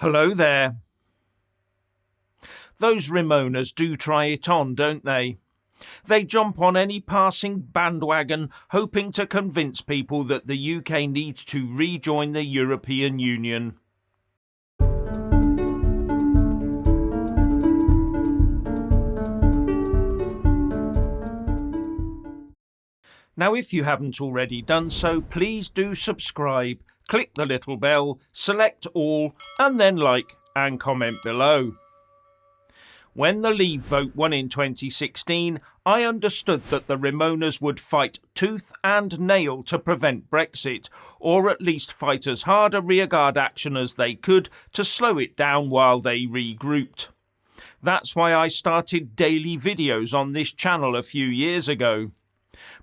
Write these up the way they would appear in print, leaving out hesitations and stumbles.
Hello there. Those Remoaners do try it on, don't they? They jump on any passing bandwagon, hoping to convince people that the UK needs to rejoin the European Union. Now, if you haven't already done so, please do subscribe, click the little bell, select all, and then like and comment below. When the Leave vote won in 2016, I understood that the Remoaners would fight tooth and nail to prevent Brexit, or at least fight as hard a rearguard action as they could to slow it down while they regrouped. That's why I started daily videos on this channel a few years ago.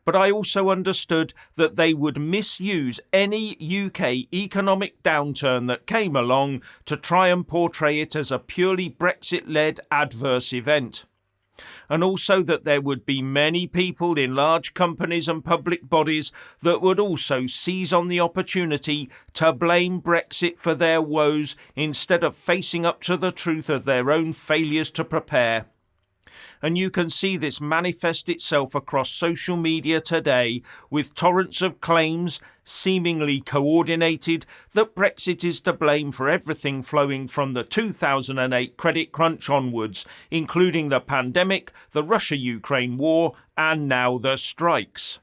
But I also understood that they would misuse any UK economic downturn that came along to try and portray it as a purely Brexit-led adverse event. And also that there would be many people in large companies and public bodies that would also seize on the opportunity to blame Brexit for their woes instead of facing up to the truth of their own failures to prepare. And you can see this manifest itself across social media today with torrents of claims, seemingly coordinated, that Brexit is to blame for everything flowing from the 2008 credit crunch onwards, including the pandemic, the Russia-Ukraine war, and now the strikes.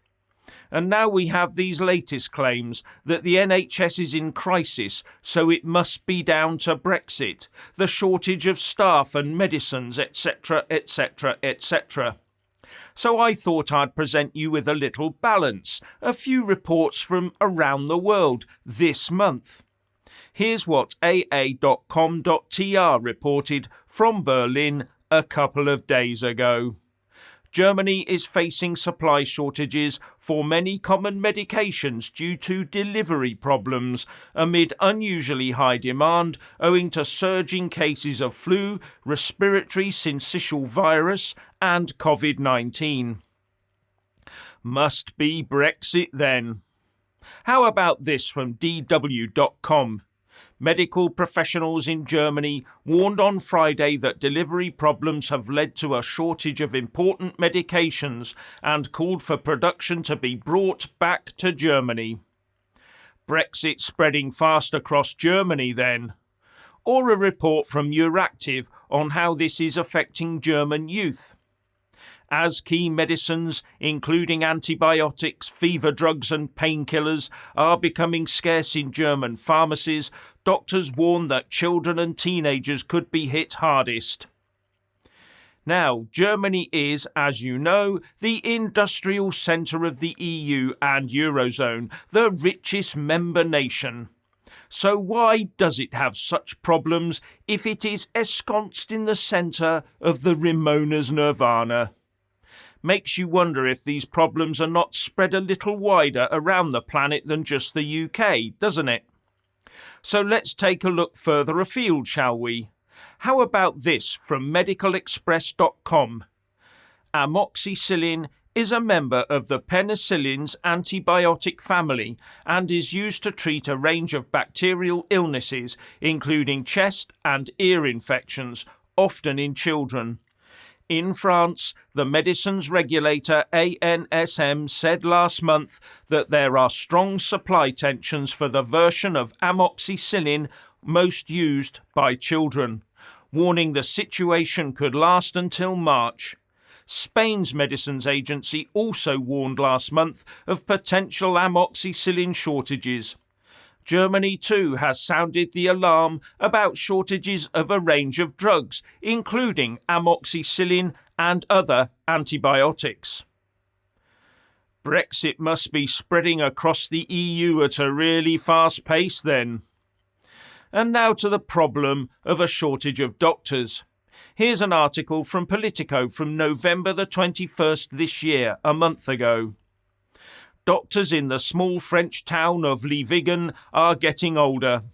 And now we have these latest claims that the NHS is in crisis, so it must be down to Brexit, the shortage of staff and medicines, etc., etc., etc. So I thought I'd present you with a little balance, a few reports from around the world this month. Here's what AA.com.tr reported from Berlin a couple of days ago. Germany is facing supply shortages for many common medications due to delivery problems amid unusually high demand owing to surging cases of flu, respiratory syncytial virus and COVID-19. Must be Brexit then. How about this from DW.com? Medical professionals in Germany warned on Friday that delivery problems have led to a shortage of important medications and called for production to be brought back to Germany. Brexit spreading fast across Germany then? Or a report from Euractiv on how this is affecting German youth? As key medicines, including antibiotics, fever drugs and painkillers, are becoming scarce in German pharmacies, doctors warn that children and teenagers could be hit hardest. Now, Germany is, as you know, the industrial centre of the EU and Eurozone, the richest member nation. So why does it have such problems if it is ensconced in the centre of the Remoaners' nirvana? Makes you wonder if these problems are not spread a little wider around the planet than just the UK, doesn't it? So let's take a look further afield, shall we? How about this from medicalexpress.com? Amoxicillin is a member of the penicillins antibiotic family and is used to treat a range of bacterial illnesses, including chest and ear infections, often in children. In France, the medicines regulator ANSM said last month that there are strong supply tensions for the version of amoxicillin most used by children, warning the situation could last until March. Spain's medicines agency also warned last month of potential amoxicillin shortages. Germany too has sounded the alarm about shortages of a range of drugs, including amoxicillin and other antibiotics. Brexit must be spreading across the EU at a really fast pace then. And now to the problem of a shortage of doctors. Here's an article from Politico from November the 21st this year, a month ago. Doctors in the small French town of Levigan are getting older.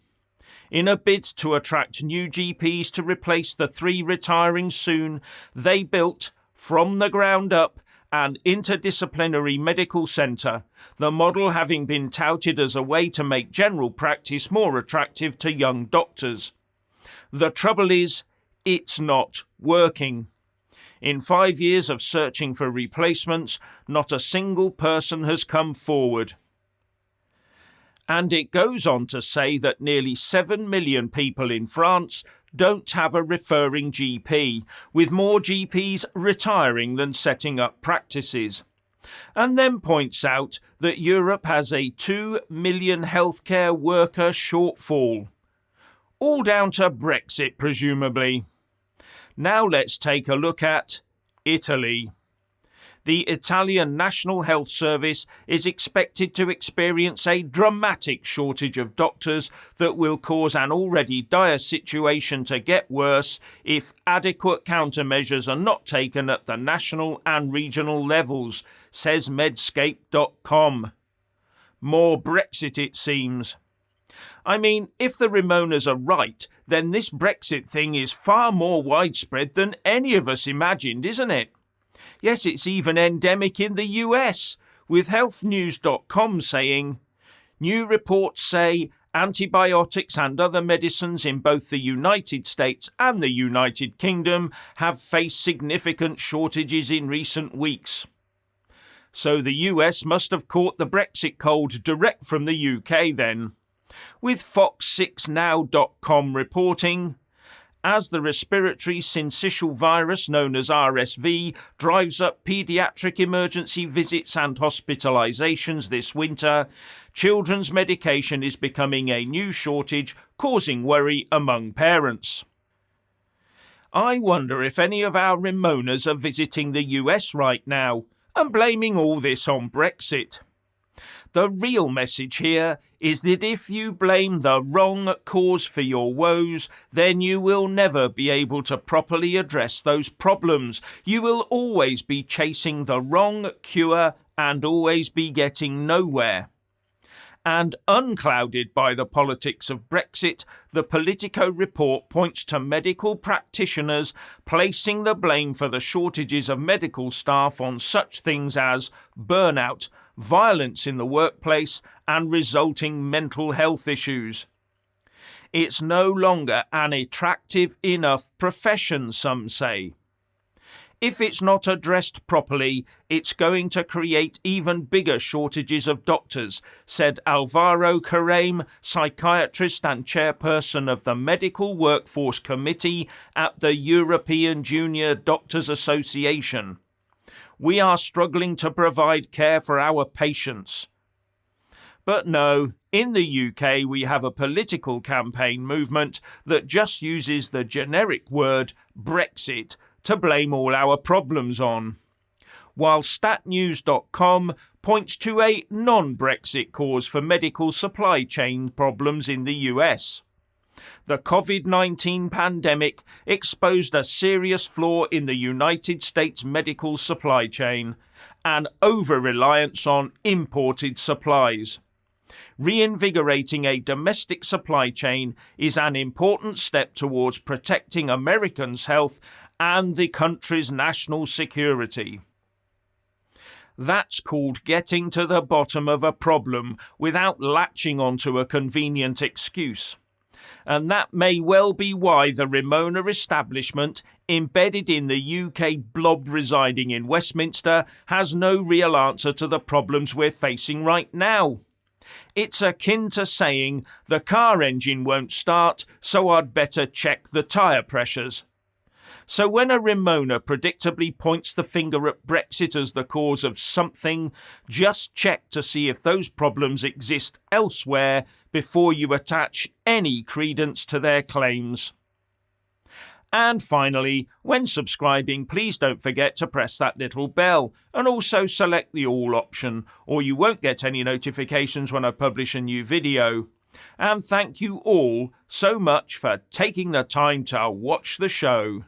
In a bid to attract new GPs to replace the 3 retiring soon, they built, from the ground up, an interdisciplinary medical centre, the model having been touted as a way to make general practice more attractive to young doctors. The trouble is, it's not working. In 5 years of searching for replacements, not a single person has come forward. And it goes on to say that nearly 7 million people in France don't have a referring GP, with more GPs retiring than setting up practices. And then points out that Europe has a 2 million healthcare worker shortfall. All down to Brexit, presumably. Now let's take a look at Italy. The Italian National Health Service is expected to experience a dramatic shortage of doctors that will cause an already dire situation to get worse if adequate countermeasures are not taken at the national and regional levels, says Medscape.com. More Brexit, it seems. I mean, if the Remoaners are right, then this Brexit thing is far more widespread than any of us imagined, isn't it? Yes, it's even endemic in the US, with healthnews.com saying, new reports say antibiotics and other medicines in both the United States and the United Kingdom have faced significant shortages in recent weeks. So the US must have caught the Brexit cold direct from the UK then. With Fox6now.com reporting, as the respiratory syncytial virus known as RSV drives up paediatric emergency visits and hospitalisations this winter, children's medication is becoming a new shortage, causing worry among parents. I wonder if any of our Remoaners are visiting the US right now and blaming all this on Brexit. The real message here is that if you blame the wrong cause for your woes, then you will never be able to properly address those problems. You will always be chasing the wrong cure and always be getting nowhere. And unclouded by the politics of Brexit, the Politico report points to medical practitioners placing the blame for the shortages of medical staff on such things as burnout, violence in the workplace, and resulting mental health issues. It's no longer an attractive enough profession, some say. If it's not addressed properly, it's going to create even bigger shortages of doctors, said Alvaro Carrame, psychiatrist and chairperson of the Medical Workforce Committee at the European Junior Doctors Association. We are struggling to provide care for our patients. But no, in the UK we have a political campaign movement that just uses the generic word Brexit to blame all our problems on, while statnews.com points to a non-Brexit cause for medical supply chain problems in the US. The COVID-19 pandemic exposed a serious flaw in the United States medical supply chain, an over-reliance on imported supplies. Reinvigorating a domestic supply chain is an important step towards protecting Americans' health and the country's national security. That's called getting to the bottom of a problem without latching onto a convenient excuse. And that may well be why the Remoaner establishment, embedded in the UK blob residing in Westminster, has no real answer to the problems we're facing right now. It's akin to saying, the car engine won't start, so I'd better check the tyre pressures. So when a Remoaner predictably points the finger at Brexit as the cause of something, just check to see if those problems exist elsewhere before you attach any credence to their claims. And finally, when subscribing, please don't forget to press that little bell and also select the all option, or you won't get any notifications when I publish a new video. And thank you all so much for taking the time to watch the show.